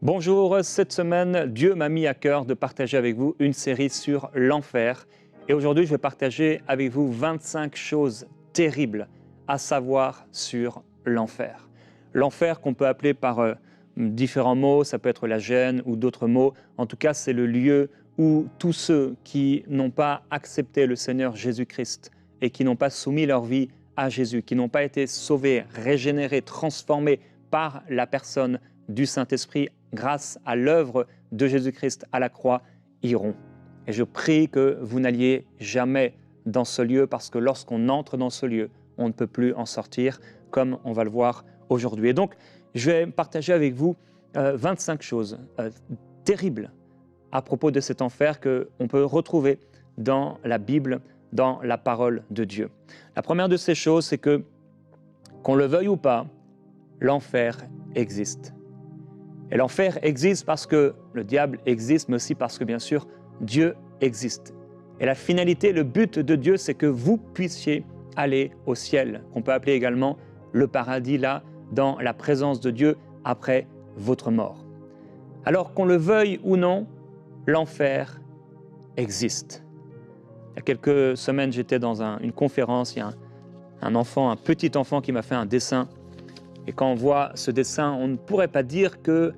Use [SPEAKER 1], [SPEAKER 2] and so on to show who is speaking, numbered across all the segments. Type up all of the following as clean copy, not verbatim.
[SPEAKER 1] Bonjour, cette semaine, Dieu m'a mis à cœur de partager avec vous une série sur l'enfer. Et aujourd'hui, je vais partager avec vous 25 choses terribles à savoir sur l'enfer. L'enfer qu'on peut appeler par différents mots, ça peut être la gêne ou d'autres mots. En tout cas, c'est le lieu où tous ceux qui n'ont pas accepté le Seigneur Jésus-Christ et qui n'ont pas soumis leur vie à Jésus, qui n'ont pas été sauvés, régénérés, transformés par la personne du Saint-Esprit grâce à l'œuvre de Jésus-Christ à la croix, iront. Et je prie que vous n'alliez jamais dans ce lieu parce que lorsqu'on entre dans ce lieu, on ne peut plus en sortir comme on va le voir aujourd'hui. Et donc, je vais partager avec vous 25 choses terribles à propos de cet enfer qu'on peut retrouver dans la Bible, dans la parole de Dieu. La première de ces choses, c'est que, qu'on le veuille ou pas, l'enfer existe. Et l'enfer existe parce que le diable existe, mais aussi parce que, bien sûr, Dieu existe. Et la finalité, le but de Dieu, c'est que vous puissiez aller au ciel, qu'on peut appeler également le paradis, là, dans la présence de Dieu après votre mort. Alors, qu'on le veuille ou non, l'enfer existe. Il y a quelques semaines, j'étais dans une conférence, il y a un petit enfant qui m'a fait un dessin. Et quand on voit ce dessin, on ne pourrait pas dire que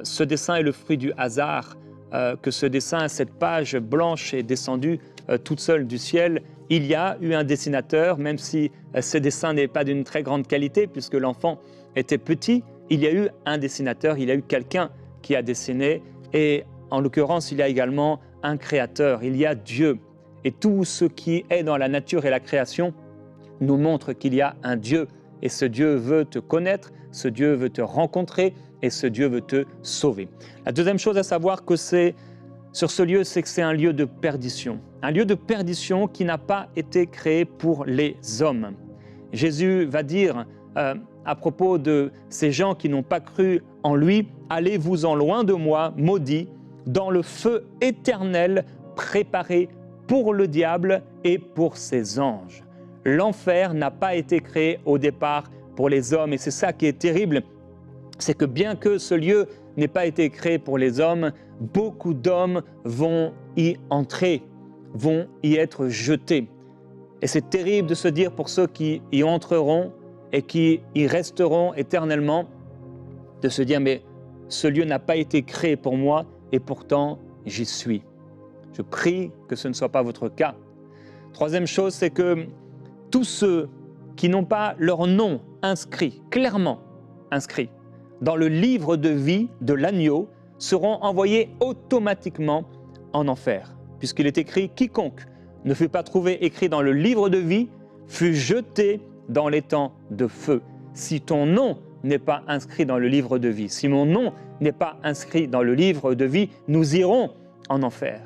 [SPEAKER 1] ce dessin est le fruit du hasard, que ce dessin, cette page blanche est descendue toute seule du ciel. Il y a eu un dessinateur, même si ce dessin n'est pas d'une très grande qualité, puisque l'enfant était petit, il y a eu un dessinateur, il y a eu quelqu'un qui a dessiné. Et en l'occurrence, il y a également un créateur, il y a Dieu. Et tout ce qui est dans la nature et la création nous montre qu'il y a un Dieu. Et ce Dieu veut te connaître, ce Dieu veut te rencontrer et ce Dieu veut te sauver. La deuxième chose à savoir que c'est sur ce lieu, c'est que c'est un lieu de perdition. Un lieu de perdition qui n'a pas été créé pour les hommes. Jésus va dire à propos de ces gens qui n'ont pas cru en lui, « Allez-vous-en loin de moi, maudits, dans le feu éternel préparé pour le diable et pour ses anges. » L'enfer n'a pas été créé au départ pour les hommes et c'est ça qui est terrible, c'est que bien que ce lieu n'ait pas été créé pour les hommes, beaucoup d'hommes vont y entrer, vont y être jetés. Et c'est terrible de se dire pour ceux qui y entreront et qui y resteront éternellement, de se dire mais ce lieu n'a pas été créé pour moi et pourtant j'y suis. Je prie que ce ne soit pas votre cas. Troisième chose, c'est que tous ceux qui n'ont pas leur nom inscrit, clairement inscrit, dans le livre de vie de l'agneau, seront envoyés automatiquement en enfer. Puisqu'il est écrit « Quiconque ne fut pas trouvé écrit dans le livre de vie fut jeté dans l'étang de feu. » Si ton nom n'est pas inscrit dans le livre de vie, si mon nom n'est pas inscrit dans le livre de vie, nous irons en enfer.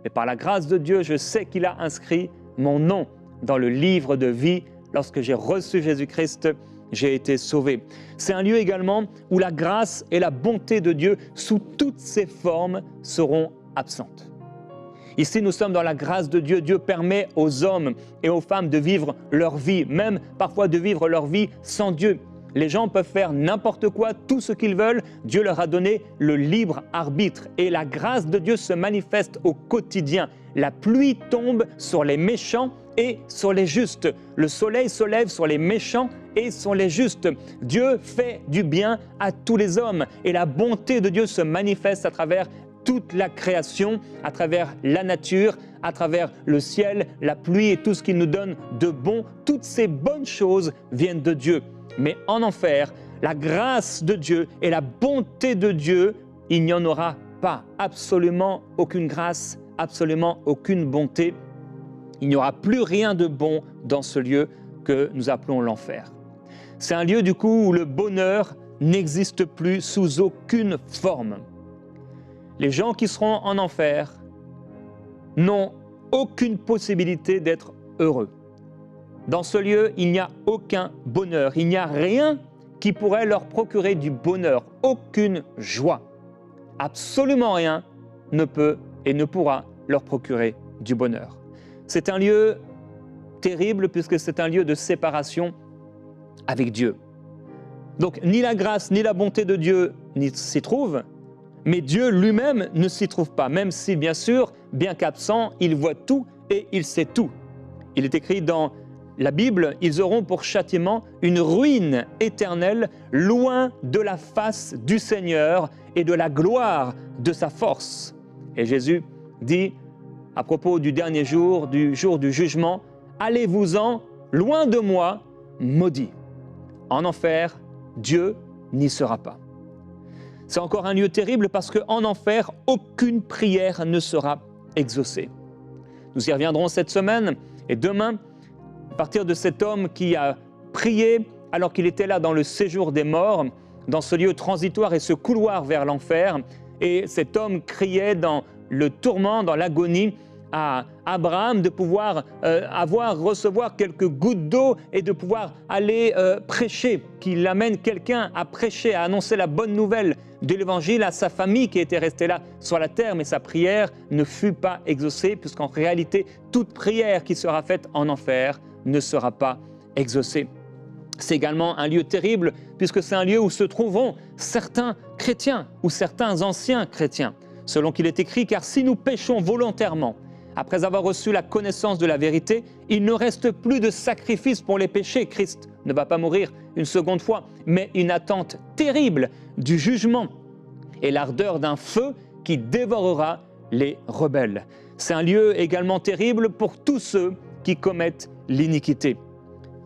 [SPEAKER 1] Mais par la grâce de Dieu, je sais qu'il a inscrit mon nom dans le livre de vie. Lorsque j'ai reçu Jésus-Christ, j'ai été sauvé. C'est un lieu également où la grâce et la bonté de Dieu, sous toutes ses formes, seront absentes. Ici, nous sommes dans la grâce de Dieu. Dieu permet aux hommes et aux femmes de vivre leur vie, même parfois de vivre leur vie sans Dieu. Les gens peuvent faire n'importe quoi, tout ce qu'ils veulent. Dieu leur a donné le libre arbitre et la grâce de Dieu se manifeste au quotidien. La pluie tombe sur les méchants et sur les justes. Le soleil se lève sur les méchants et sur les justes. Dieu fait du bien à tous les hommes et la bonté de Dieu se manifeste à travers toute la création, à travers la nature, à travers le ciel, la pluie et tout ce qu'il nous donne de bon. Toutes ces bonnes choses viennent de Dieu. Mais en enfer, la grâce de Dieu et la bonté de Dieu, il n'y en aura pas. Absolument aucune grâce, absolument aucune bonté. Il n'y aura plus rien de bon dans ce lieu que nous appelons l'enfer. C'est un lieu du coup où le bonheur n'existe plus sous aucune forme. Les gens qui seront en enfer n'ont aucune possibilité d'être heureux. Dans ce lieu, il n'y a aucun bonheur, il n'y a rien qui pourrait leur procurer du bonheur, aucune joie. Absolument rien ne peut et ne pourra leur procurer du bonheur. C'est un lieu terrible puisque c'est un lieu de séparation avec Dieu. Donc ni la grâce ni la bonté de Dieu s'y trouve, mais Dieu lui-même ne s'y trouve pas, même si, bien sûr, bien qu'absent, il voit tout et il sait tout. Il est écrit dans la Bible, ils auront pour châtiment une ruine éternelle, loin de la face du Seigneur et de la gloire de sa force. Et Jésus dit, à propos du dernier jour du jugement, « Allez-vous-en, loin de moi, maudits. » En enfer, Dieu n'y sera pas. C'est encore un lieu terrible parce qu'en enfer, aucune prière ne sera exaucée. Nous y reviendrons cette semaine et demain, à partir de cet homme qui a prié alors qu'il était là dans le séjour des morts, dans ce lieu transitoire et ce couloir vers l'enfer. Et cet homme criait dans le tourment, dans l'agonie, à Abraham de pouvoir recevoir quelques gouttes d'eau et de pouvoir aller prêcher, qu'il amène quelqu'un à prêcher, à annoncer la bonne nouvelle de l'Évangile à sa famille qui était restée là sur la terre, mais sa prière ne fut pas exaucée, puisqu'en réalité, toute prière qui sera faite en enfer ne sera pas exaucée. C'est également un lieu terrible, puisque c'est un lieu où se trouveront certains chrétiens ou certains anciens chrétiens, selon qu'il est écrit, car si nous péchons volontairement, après avoir reçu la connaissance de la vérité, il ne reste plus de sacrifice pour les péchés. Christ ne va pas mourir une seconde fois, mais une attente terrible du jugement et l'ardeur d'un feu qui dévorera les rebelles. C'est un lieu également terrible pour tous ceux qui commettent l'iniquité.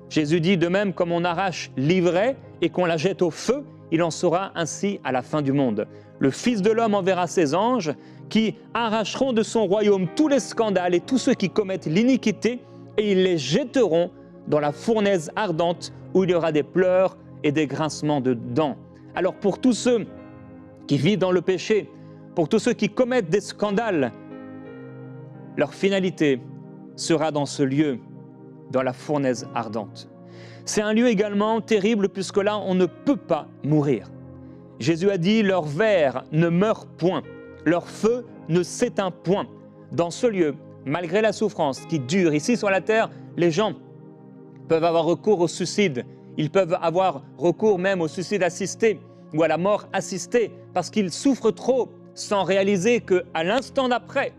[SPEAKER 1] Jésus dit de même, comme on arrache l'ivraie et qu'on la jette au feu, il en sera ainsi à la fin du monde. Le Fils de l'homme enverra ses anges qui arracheront de son royaume tous les scandales et tous ceux qui commettent l'iniquité et ils les jetteront dans la fournaise ardente où il y aura des pleurs et des grincements de dents. Alors pour tous ceux qui vivent dans le péché, pour tous ceux qui commettent des scandales, leur finalité sera dans ce lieu, dans la fournaise ardente. C'est un lieu également terrible puisque là, on ne peut pas mourir. Jésus a dit, leur ver ne meurt point, leur feu ne s'éteint point. Dans ce lieu, malgré la souffrance qui dure ici sur la terre, les gens peuvent avoir recours au suicide. Ils peuvent avoir recours même au suicide assisté ou à la mort assistée parce qu'ils souffrent trop sans réaliser qu'à l'instant d'après,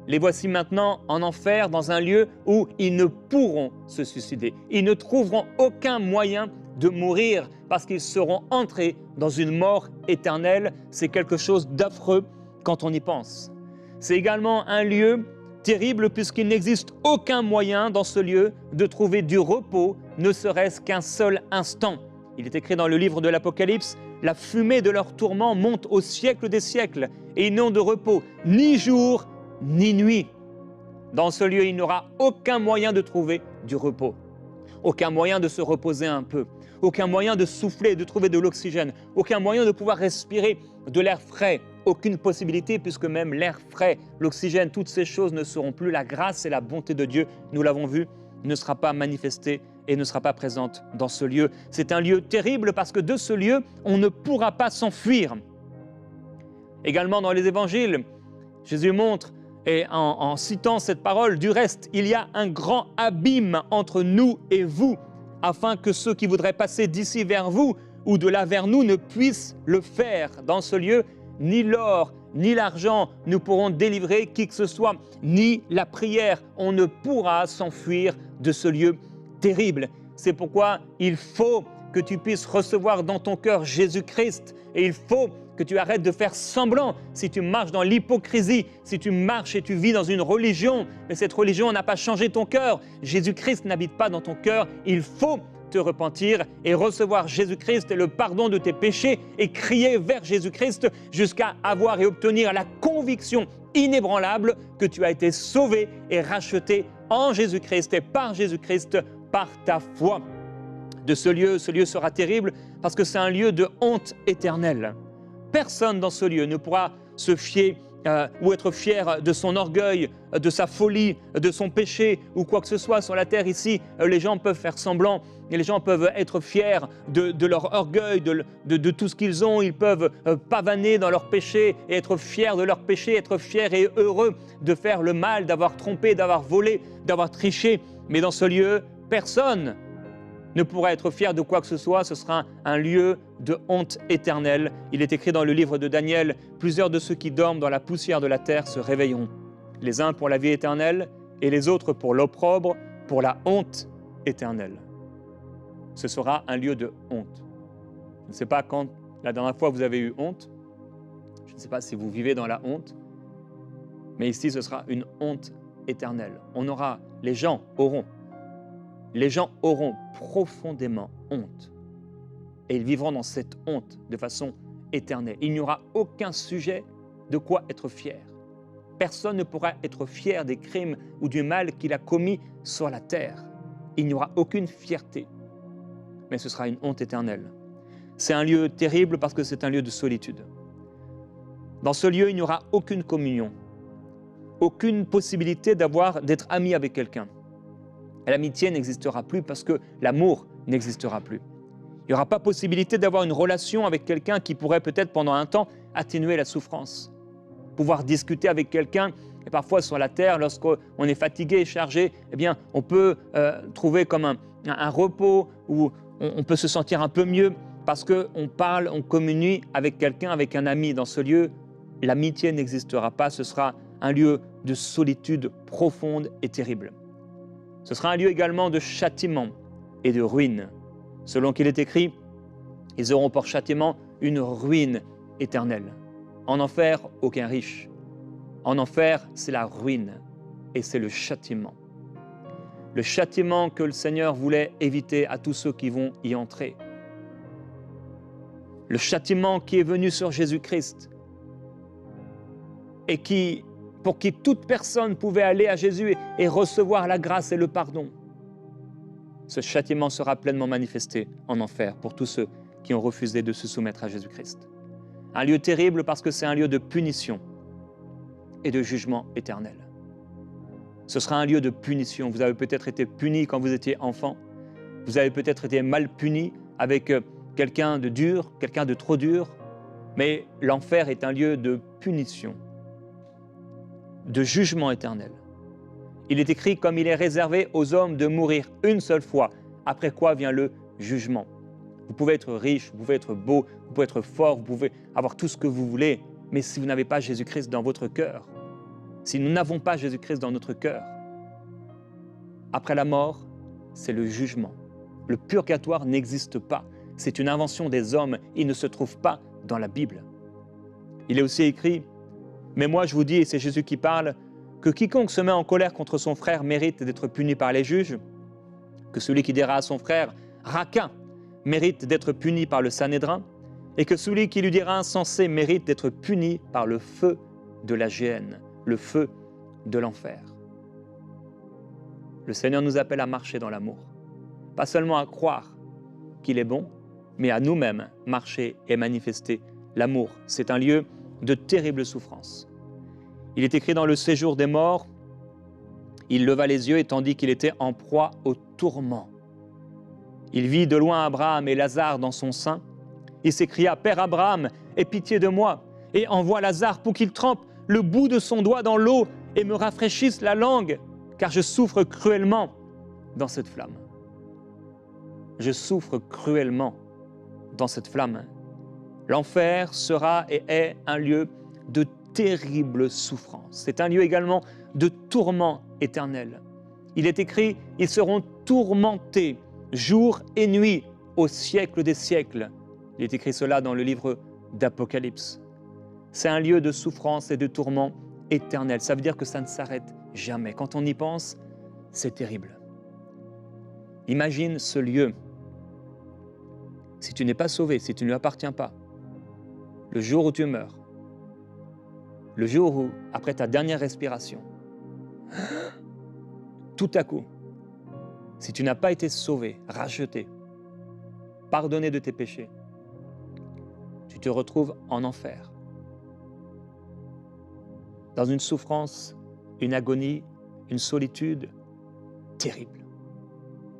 [SPEAKER 1] les voici maintenant en enfer dans un lieu où ils ne pourront se suicider. Ils ne trouveront aucun moyen de mourir parce qu'ils seront entrés dans une mort éternelle. C'est quelque chose d'affreux quand on y pense. C'est également un lieu terrible puisqu'il n'existe aucun moyen dans ce lieu de trouver du repos, ne serait-ce qu'un seul instant. Il est écrit dans le livre de l'Apocalypse, « La fumée de leur tourment monte au siècle des siècles et ils n'ont de repos ni jour ni nuit. » Dans ce lieu, il n'y aura aucun moyen de trouver du repos, aucun moyen de se reposer un peu, aucun moyen de souffler, de trouver de l'oxygène, aucun moyen de pouvoir respirer de l'air frais, aucune possibilité puisque même l'air frais, l'oxygène, toutes ces choses ne seront plus. La grâce et la bonté de Dieu, nous l'avons vu, ne sera pas manifestée et ne sera pas présente dans ce lieu. C'est un lieu terrible parce que de ce lieu, on ne pourra pas s'enfuir. Également dans les évangiles, Jésus montre, et en citant cette parole, du reste, il y a un grand abîme entre nous et vous, afin que ceux qui voudraient passer d'ici vers vous ou de là vers nous ne puissent le faire. Dans ce lieu, ni l'or, ni l'argent ne pourront délivrer qui que ce soit, ni la prière. On ne pourra s'enfuir de ce lieu terrible. C'est pourquoi il faut que tu puisses recevoir dans ton cœur Jésus-Christ et il faut que tu arrêtes de faire semblant. Si tu marches dans l'hypocrisie, si tu marches et tu vis dans une religion, mais cette religion n'a pas changé ton cœur, Jésus-Christ n'habite pas dans ton cœur, il faut te repentir et recevoir Jésus-Christ et le pardon de tes péchés et crier vers Jésus-Christ jusqu'à avoir et obtenir la conviction inébranlable que tu as été sauvé et racheté en Jésus-Christ et par Jésus-Christ par ta foi. De ce lieu sera terrible parce que c'est un lieu de honte éternelle. Personne dans ce lieu ne pourra se fier ou être fier de son orgueil, de sa folie, de son péché ou quoi que ce soit sur la terre ici. Les gens peuvent faire semblant et les gens peuvent être fiers de leur orgueil, de tout ce qu'ils ont. Ils peuvent pavaner dans leur péché et être fiers de leur péché, être fiers et heureux de faire le mal, d'avoir trompé, d'avoir volé, d'avoir triché. Mais dans ce lieu, personne ne pourra être fier de quoi que ce soit, ce sera un lieu de honte éternelle. Il est écrit dans le livre de Daniel, plusieurs de ceux qui dorment dans la poussière de la terre se réveilleront, les uns pour la vie éternelle et les autres pour l'opprobre, pour la honte éternelle. Ce sera un lieu de honte. Je ne sais pas quand la dernière fois vous avez eu honte, je ne sais pas si vous vivez dans la honte, mais ici ce sera une honte éternelle. Les gens auront profondément honte. Et ils vivront dans cette honte de façon éternelle. Il n'y aura aucun sujet de quoi être fier. Personne ne pourra être fier des crimes ou du mal qu'il a commis sur la terre. Il n'y aura aucune fierté. Mais ce sera une honte éternelle. C'est un lieu terrible parce que c'est un lieu de solitude. Dans ce lieu, il n'y aura aucune communion, aucune possibilité d'être ami avec quelqu'un. L'amitié n'existera plus parce que l'amour n'existera plus. Il n'y aura pas possibilité d'avoir une relation avec quelqu'un qui pourrait peut-être pendant un temps atténuer la souffrance. Pouvoir discuter avec quelqu'un, et parfois sur la terre, lorsqu'on est fatigué et chargé, eh bien, on peut trouver comme un repos où on peut se sentir un peu mieux parce qu'on parle, on communie avec quelqu'un, avec un ami. Dans ce lieu, l'amitié n'existera pas, ce sera un lieu de solitude profonde et terrible. Ce sera un lieu également de châtiment et de ruine. Selon qu'il est écrit, ils auront pour châtiment une ruine éternelle. En enfer, aucun riche. En enfer, c'est la ruine et c'est le châtiment. Le châtiment que le Seigneur voulait éviter à tous ceux qui vont y entrer. Le châtiment qui est venu sur Jésus-Christ et pour qui toute personne pouvait aller à Jésus et recevoir la grâce et le pardon. Ce châtiment sera pleinement manifesté en enfer pour tous ceux qui ont refusé de se soumettre à Jésus-Christ. Un lieu terrible parce que c'est un lieu de punition et de jugement éternel. Ce sera un lieu de punition. Vous avez peut-être été puni quand vous étiez enfant. Vous avez peut-être été mal puni avec quelqu'un de dur, quelqu'un de trop dur. Mais l'enfer est un lieu de punition, de jugement éternel. Il est écrit comme il est réservé aux hommes de mourir une seule fois, après quoi vient le jugement. Vous pouvez être riche, vous pouvez être beau, vous pouvez être fort, vous pouvez avoir tout ce que vous voulez, mais si vous n'avez pas Jésus-Christ dans votre cœur, si nous n'avons pas Jésus-Christ dans notre cœur, après la mort, c'est le jugement. Le purgatoire n'existe pas. C'est une invention des hommes. Il ne se trouve pas dans la Bible. Il est aussi écrit, mais moi je vous dis, et c'est Jésus qui parle, que quiconque se met en colère contre son frère mérite d'être puni par les juges, que celui qui dira à son frère « raquin » mérite d'être puni par le Sanhédrin, et que celui qui lui dira insensé mérite d'être puni par le feu de la géhenne, le feu de l'enfer. Le Seigneur nous appelle à marcher dans l'amour, pas seulement à croire qu'il est bon, mais à nous-mêmes marcher et manifester l'amour. C'est un lieu de terrible souffrance. Il est écrit dans le séjour des morts, il leva les yeux et tandis qu'il était en proie au tourment, il vit de loin Abraham et Lazare dans son sein. Il s'écria, « Père Abraham, aie pitié de moi et envoie Lazare pour qu'il trempe le bout de son doigt dans l'eau et me rafraîchisse la langue, car je souffre cruellement dans cette flamme. » Je souffre cruellement dans cette flamme. L'enfer sera et est un lieu de terrible souffrance. C'est un lieu également de tourment éternel. Il est écrit, ils seront tourmentés jour et nuit au siècle des siècles. Il est écrit cela dans le livre d'Apocalypse. C'est un lieu de souffrance et de tourment éternel. Ça veut dire que ça ne s'arrête jamais. Quand on y pense, c'est terrible. Imagine ce lieu. Si tu n'es pas sauvé, si tu ne lui appartiens pas, le jour où tu meurs, le jour où, après ta dernière respiration, tout à coup, si tu n'as pas été sauvé, racheté, pardonné de tes péchés, tu te retrouves en enfer, dans une souffrance, une agonie, une solitude terrible.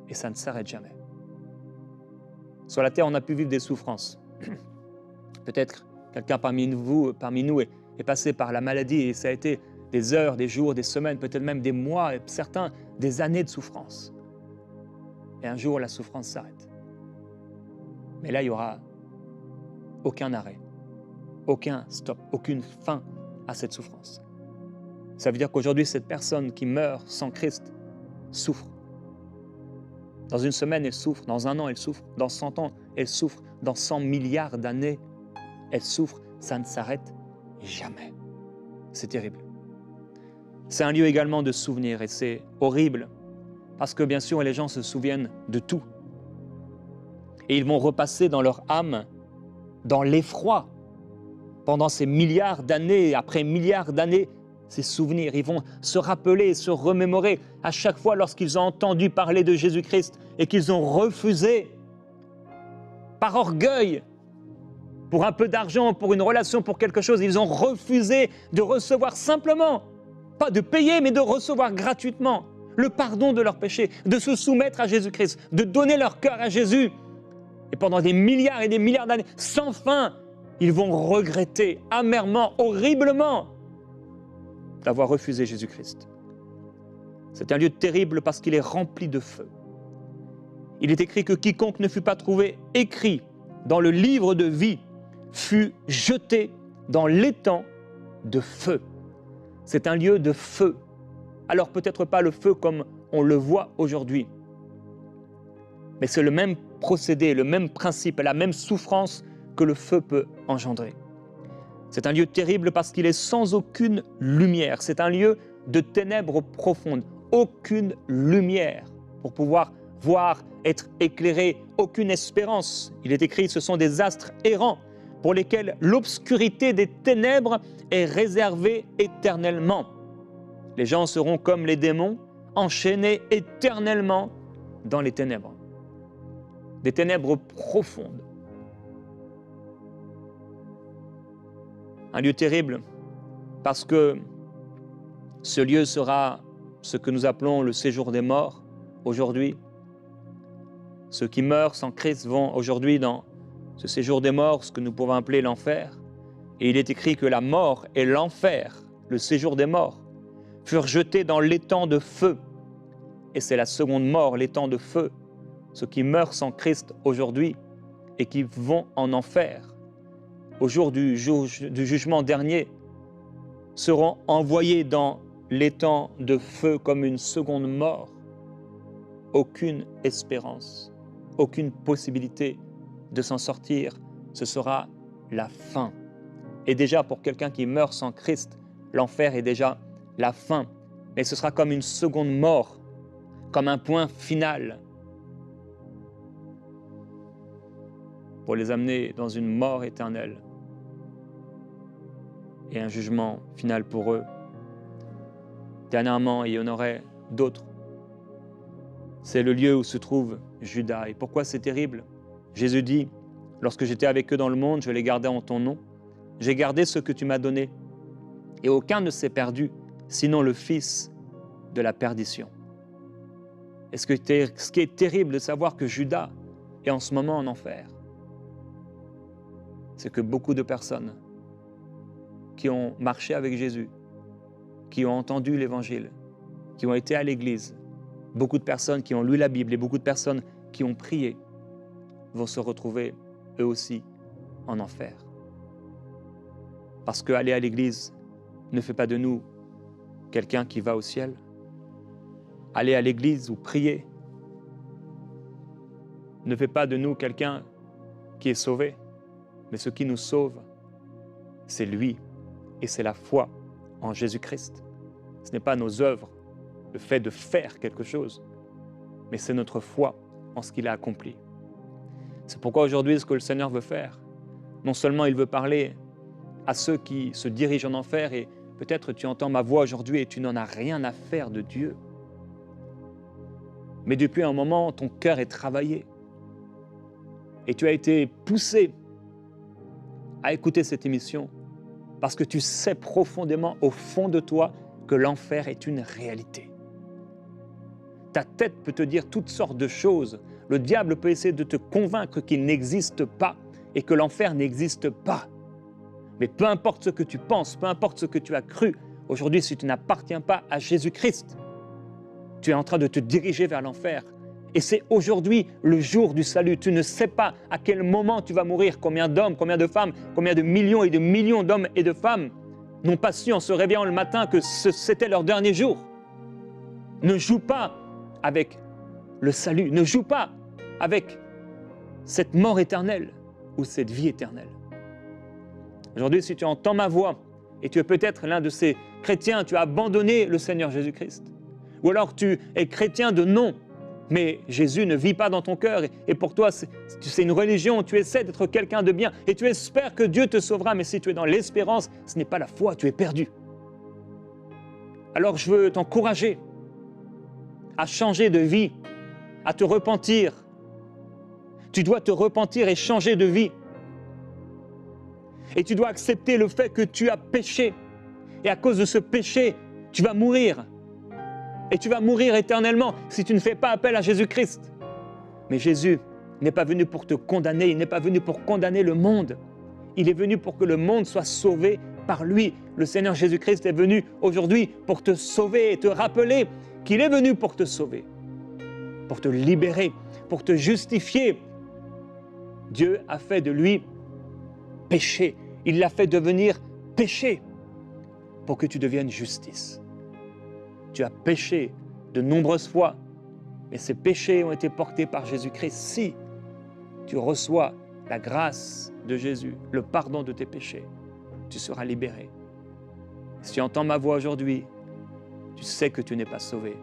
[SPEAKER 1] Et ça ne s'arrête jamais. Sur la terre, on a pu vivre des souffrances. Peut-être quelqu'un parmi nous est passé par la maladie et ça a été des heures, des jours, des semaines, peut-être même des mois, et certains des années de souffrance. Et un jour, la souffrance s'arrête. Mais là, il n'y aura aucun arrêt, aucun stop, aucune fin à cette souffrance. Ça veut dire qu'aujourd'hui, cette personne qui meurt sans Christ souffre. Dans une semaine, elle souffre. Dans un an, elle souffre. Dans 100 ans, elle souffre. Dans 100 milliards d'années, elle souffre. Ça ne s'arrête jamais. C'est terrible. C'est un lieu également de souvenirs et c'est horrible parce que bien sûr, les gens se souviennent de tout. Et ils vont repasser dans leur âme, dans l'effroi, pendant ces milliards d'années, après milliards d'années, ces souvenirs. Ils vont se rappeler, se remémorer à chaque fois lorsqu'ils ont entendu parler de Jésus-Christ et qu'ils ont refusé, par orgueil, pour un peu d'argent, pour une relation, pour quelque chose, ils ont refusé de recevoir simplement, pas de payer, mais de recevoir gratuitement le pardon de leurs péchés, de se soumettre à Jésus-Christ, de donner leur cœur à Jésus. Et pendant des milliards et des milliards d'années, sans fin, ils vont regretter amèrement, horriblement, d'avoir refusé Jésus-Christ. C'est un lieu terrible parce qu'il est rempli de feu. Il est écrit que quiconque ne fut pas trouvé écrit dans le livre de vie fut jeté dans l'étang de feu. C'est un lieu de feu. Alors peut-être pas le feu comme on le voit aujourd'hui, mais c'est le même procédé, le même principe, la même souffrance que le feu peut engendrer. C'est un lieu terrible parce qu'il est sans aucune lumière. C'est un lieu de ténèbres profondes. Aucune lumière pour pouvoir voir, être éclairé. Aucune espérance. Il est écrit, ce sont des astres errants pour lesquels l'obscurité des ténèbres est réservée éternellement. Les gens seront comme les démons, enchaînés éternellement dans les ténèbres. Des ténèbres profondes. Un lieu terrible parce que ce lieu sera ce que nous appelons le séjour des morts aujourd'hui. Ceux qui meurent sans Christ vont aujourd'hui dans ce séjour des morts, ce que nous pouvons appeler l'enfer. Et il est écrit que la mort et l'enfer, le séjour des morts, furent jetés dans l'étang de feu. Et c'est la seconde mort, l'étang de feu. Ceux qui meurent sans Christ aujourd'hui et qui vont en enfer, au jour du jugement dernier, seront envoyés dans l'étang de feu comme une seconde mort. Aucune espérance, aucune possibilité de s'en sortir. Ce sera la fin. Et déjà, pour quelqu'un qui meurt sans Christ, l'enfer est déjà la fin. Mais ce sera comme une seconde mort, comme un point final, pour les amener dans une mort éternelle et un jugement final pour eux. Dernièrement, il y en aurait d'autres. C'est le lieu où se trouve Judas. Et pourquoi c'est terrible? Jésus dit, lorsque j'étais avec eux dans le monde, je les gardais en ton nom. J'ai gardé ce que tu m'as donné. Et aucun ne s'est perdu, sinon le fils de la perdition. Et ce qui est terrible de savoir que Judas est en ce moment en enfer, c'est que beaucoup de personnes qui ont marché avec Jésus, qui ont entendu l'Évangile, qui ont été à l'église, beaucoup de personnes qui ont lu la Bible et beaucoup de personnes qui ont prié vont se retrouver eux aussi en enfer. Parce qu'aller à l'église ne fait pas de nous quelqu'un qui va au ciel. Aller à l'église ou prier ne fait pas de nous quelqu'un qui est sauvé. Mais ce qui nous sauve, c'est lui et c'est la foi en Jésus-Christ. Ce n'est pas nos œuvres, le fait de faire quelque chose, mais c'est notre foi en ce qu'il a accompli. C'est pourquoi aujourd'hui, ce que le Seigneur veut faire, non seulement il veut parler à ceux qui se dirigent en enfer, et peut-être tu entends ma voix aujourd'hui et tu n'en as rien à faire de Dieu, mais depuis un moment, ton cœur est travaillé et tu as été poussé à écouter cette émission parce que tu sais profondément au fond de toi que l'enfer est une réalité. Ta tête peut te dire toutes sortes de choses. Le diable peut essayer de te convaincre qu'il n'existe pas et que l'enfer n'existe pas. Mais peu importe ce que tu penses, peu importe ce que tu as cru, aujourd'hui, si tu n'appartiens pas à Jésus-Christ, tu es en train de te diriger vers l'enfer. Et c'est aujourd'hui le jour du salut. Tu ne sais pas à quel moment tu vas mourir, combien d'hommes, combien de femmes, combien de millions d'hommes et de femmes n'ont pas su en se réveillant le matin que c'était leur dernier jour. Ne joue pas avec le salut, ne joue pas avec cette mort éternelle ou cette vie éternelle. Aujourd'hui, si tu entends ma voix et tu es peut-être l'un de ces chrétiens, tu as abandonné le Seigneur Jésus-Christ, ou alors tu es chrétien de nom, mais Jésus ne vit pas dans ton cœur et pour toi c'est une religion, tu essaies d'être quelqu'un de bien et tu espères que Dieu te sauvera, mais si tu es dans l'espérance, ce n'est pas la foi, tu es perdu. Alors je veux t'encourager à changer de vie, à te repentir. Tu dois te repentir et changer de vie. Et tu dois accepter le fait que tu as péché. Et à cause de ce péché, tu vas mourir. Et tu vas mourir éternellement si tu ne fais pas appel à Jésus-Christ. Mais Jésus n'est pas venu pour te condamner, il n'est pas venu pour condamner le monde. Il est venu pour que le monde soit sauvé par lui. Le Seigneur Jésus-Christ est venu aujourd'hui pour te sauver et te rappeler qu'il est venu pour te sauver, pour te libérer, pour te justifier. Dieu a fait de lui péché. Il l'a fait devenir péché pour que tu deviennes justice. Tu as péché de nombreuses fois, mais ces péchés ont été portés par Jésus-Christ. Si tu reçois la grâce de Jésus, le pardon de tes péchés, tu seras libéré. Si tu entends ma voix aujourd'hui, tu sais que tu n'es pas sauvé.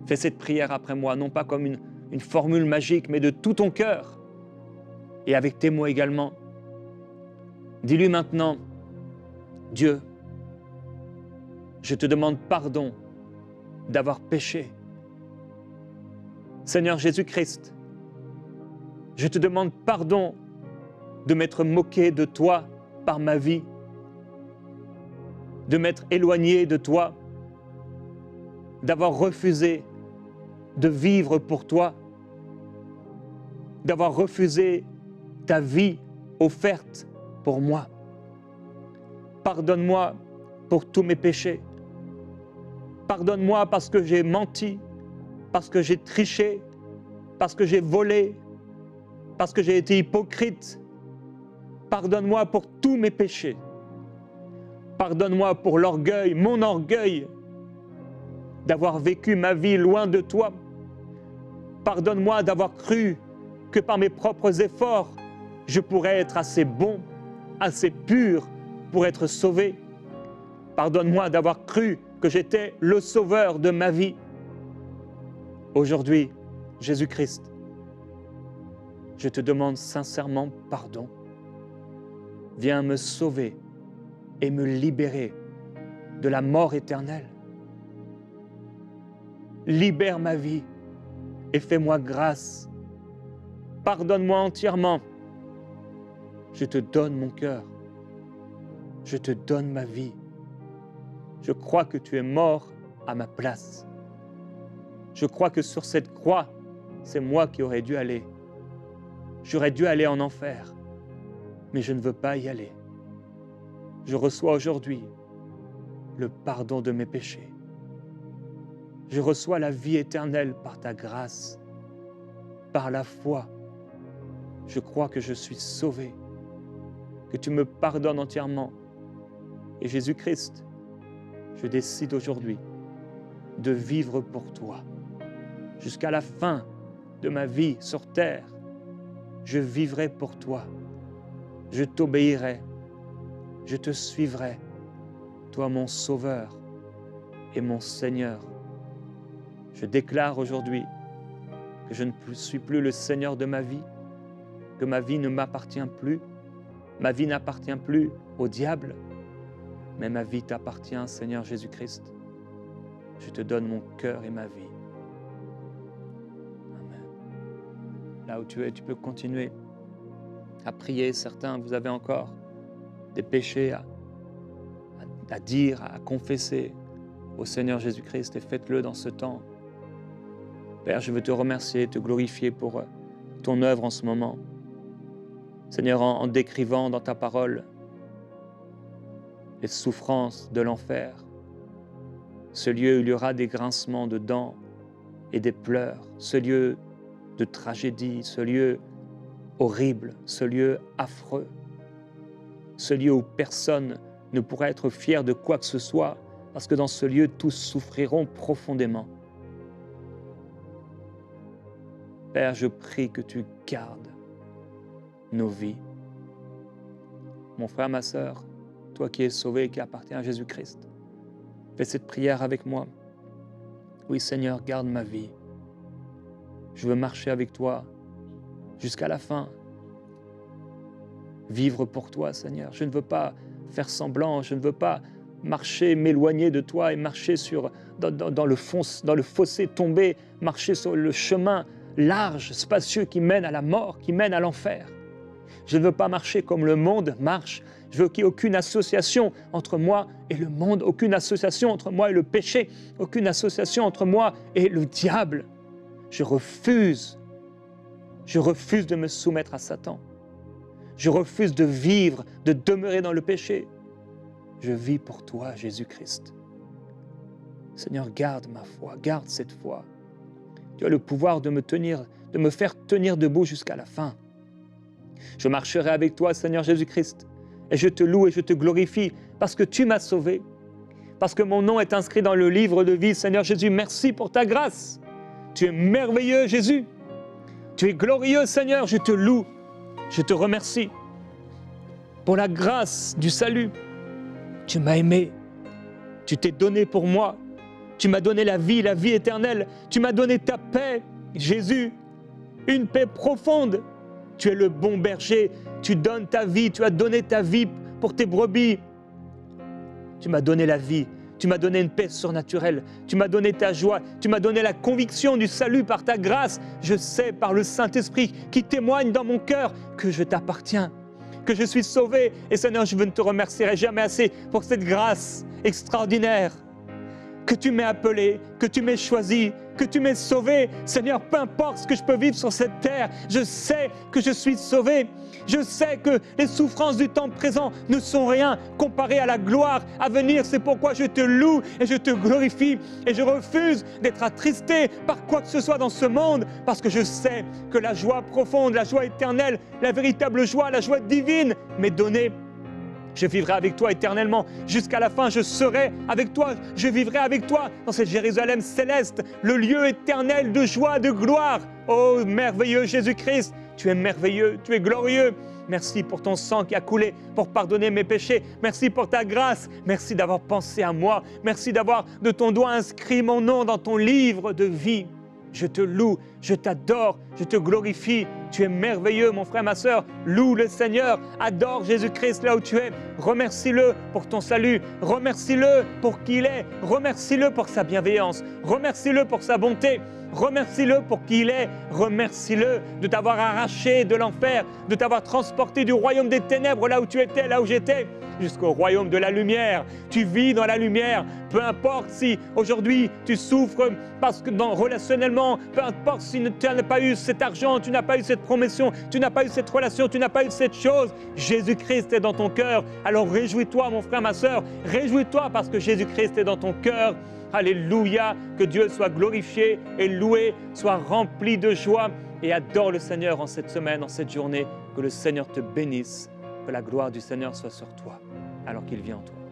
[SPEAKER 1] Fais cette prière après moi, non pas comme une formule magique, mais de tout ton cœur et avec tes mots également. Dis-lui maintenant, Dieu, je te demande pardon d'avoir péché. Seigneur Jésus-Christ, je te demande pardon de m'être moqué de toi par ma vie, de m'être éloigné de toi, d'avoir refusé de vivre pour toi, d'avoir refusé ta vie offerte pour moi. Pardonne-moi pour tous mes péchés. Pardonne-moi parce que j'ai menti, parce que j'ai triché, parce que j'ai volé, parce que j'ai été hypocrite. Pardonne-moi pour tous mes péchés. Pardonne-moi pour l'orgueil, mon orgueil, d'avoir vécu ma vie loin de toi. Pardonne-moi d'avoir cru que par mes propres efforts, je pourrais être assez bon, assez pur pour être sauvé. Pardonne-moi d'avoir cru que j'étais le sauveur de ma vie. Aujourd'hui, Jésus-Christ, je te demande sincèrement pardon. Viens me sauver et me libérer de la mort éternelle. Libère ma vie et fais-moi grâce. Pardonne-moi entièrement. Je te donne mon cœur. Je te donne ma vie. Je crois que tu es mort à ma place. Je crois que sur cette croix, c'est moi qui aurais dû aller. J'aurais dû aller en enfer, mais je ne veux pas y aller. Je reçois aujourd'hui le pardon de mes péchés. Je reçois la vie éternelle par ta grâce, par la foi. Je crois que je suis sauvé, que tu me pardonnes entièrement. Et Jésus-Christ, je décide aujourd'hui de vivre pour toi. Jusqu'à la fin de ma vie sur terre, je vivrai pour toi. Je t'obéirai. Je te suivrai. Toi, mon Sauveur et mon Seigneur. Je déclare aujourd'hui que je ne suis plus le Seigneur de ma vie, que ma vie ne m'appartient plus. Ma vie n'appartient plus au diable, mais ma vie t'appartient, Seigneur Jésus-Christ. Je te donne mon cœur et ma vie. Amen. Là où tu es, tu peux continuer à prier. Certains, vous avez encore des péchés à dire, à confesser au Seigneur Jésus-Christ et faites-le dans ce temps. Père, je veux te remercier, te glorifier pour ton œuvre en ce moment. Seigneur, en décrivant dans ta parole les souffrances de l'enfer, ce lieu où il y aura des grincements de dents et des pleurs, ce lieu de tragédie, ce lieu horrible, ce lieu affreux, ce lieu où personne ne pourra être fier de quoi que ce soit, parce que dans ce lieu, tous souffriront profondément. Père, je prie que tu gardes nos vies. Mon frère, ma sœur, toi qui es sauvé et qui appartiens à Jésus-Christ, fais cette prière avec moi. Oui, Seigneur, garde ma vie. Je veux marcher avec toi jusqu'à la fin. Vivre pour toi, Seigneur. Je ne veux pas faire semblant, je ne veux pas marcher, m'éloigner de toi et marcher dans le fossé, tomber, marcher sur le chemin large, spacieux qui mène à la mort, qui mène à l'enfer. Je ne veux pas marcher comme le monde marche. Je veux qu'il n'y ait aucune association entre moi et le monde, aucune association entre moi et le péché, aucune association entre moi et le diable. Je refuse de me soumettre à Satan. Je refuse de vivre, de demeurer dans le péché. Je vis pour toi, Jésus-Christ. Seigneur, garde ma foi, garde cette foi. Tu as le pouvoir de me faire tenir debout jusqu'à la fin. Je marcherai avec toi, Seigneur Jésus-Christ, et je te loue et je te glorifie parce que tu m'as sauvé, parce que mon nom est inscrit dans le livre de vie. Seigneur Jésus, merci pour ta grâce. Tu es merveilleux, Jésus. Tu es glorieux, Seigneur. Je te loue, je te remercie pour la grâce du salut. Tu m'as aimé, tu t'es donné pour moi, tu m'as donné la vie éternelle, tu m'as donné ta paix, Jésus, une paix profonde. Tu es le bon berger, tu donnes ta vie, tu as donné ta vie pour tes brebis. Tu m'as donné la vie, tu m'as donné une paix surnaturelle, tu m'as donné ta joie, tu m'as donné la conviction du salut par ta grâce. Je sais par le Saint-Esprit qui témoigne dans mon cœur que je t'appartiens, que je suis sauvé. Et Seigneur, je ne te remercierai jamais assez pour cette grâce extraordinaire, que tu m'aies appelé, que tu m'aies choisi, que tu m'aies sauvé. Seigneur, peu importe ce que je peux vivre sur cette terre, je sais que je suis sauvé. Je sais que les souffrances du temps présent ne sont rien comparées à la gloire à venir. C'est pourquoi je te loue et je te glorifie et je refuse d'être attristé par quoi que ce soit dans ce monde, parce que je sais que la joie profonde, la joie éternelle, la véritable joie, la joie divine m'est donnée. Je vivrai avec toi éternellement. Jusqu'à la fin, je serai avec toi. Je vivrai avec toi dans cette Jérusalem céleste, le lieu éternel de joie, de gloire. Oh, merveilleux Jésus-Christ, tu es merveilleux, tu es glorieux. Merci pour ton sang qui a coulé pour pardonner mes péchés. Merci pour ta grâce. Merci d'avoir pensé à moi. Merci d'avoir de ton doigt inscrit mon nom dans ton livre de vie. Je te loue, je t'adore, je te glorifie. Tu es merveilleux, mon frère, ma sœur. Loue le Seigneur, adore Jésus-Christ là où tu es. Remercie-le pour ton salut. Remercie-le pour qui il est. Remercie-le pour sa bienveillance. Remercie-le pour sa bonté. Remercie-le pour qui il est. Remercie-le de t'avoir arraché de l'enfer, de t'avoir transporté du royaume des ténèbres, là où tu étais, là où j'étais, jusqu'au royaume de la lumière. Tu vis dans la lumière. Peu importe si aujourd'hui tu souffres parce que relationnellement, peu importe si tu n'as pas eu cet argent, tu n'as pas eu cette promotion, tu n'as pas eu cette relation, tu n'as pas eu cette chose, Jésus-Christ est dans ton cœur. Alors réjouis-toi, mon frère, ma sœur. Réjouis-toi parce que Jésus-Christ est dans ton cœur. Alléluia, que Dieu soit glorifié et loué, soit rempli de joie, et adore le Seigneur en cette semaine, en cette journée. Que le Seigneur te bénisse, que la gloire du Seigneur soit sur toi alors qu'il vient en toi.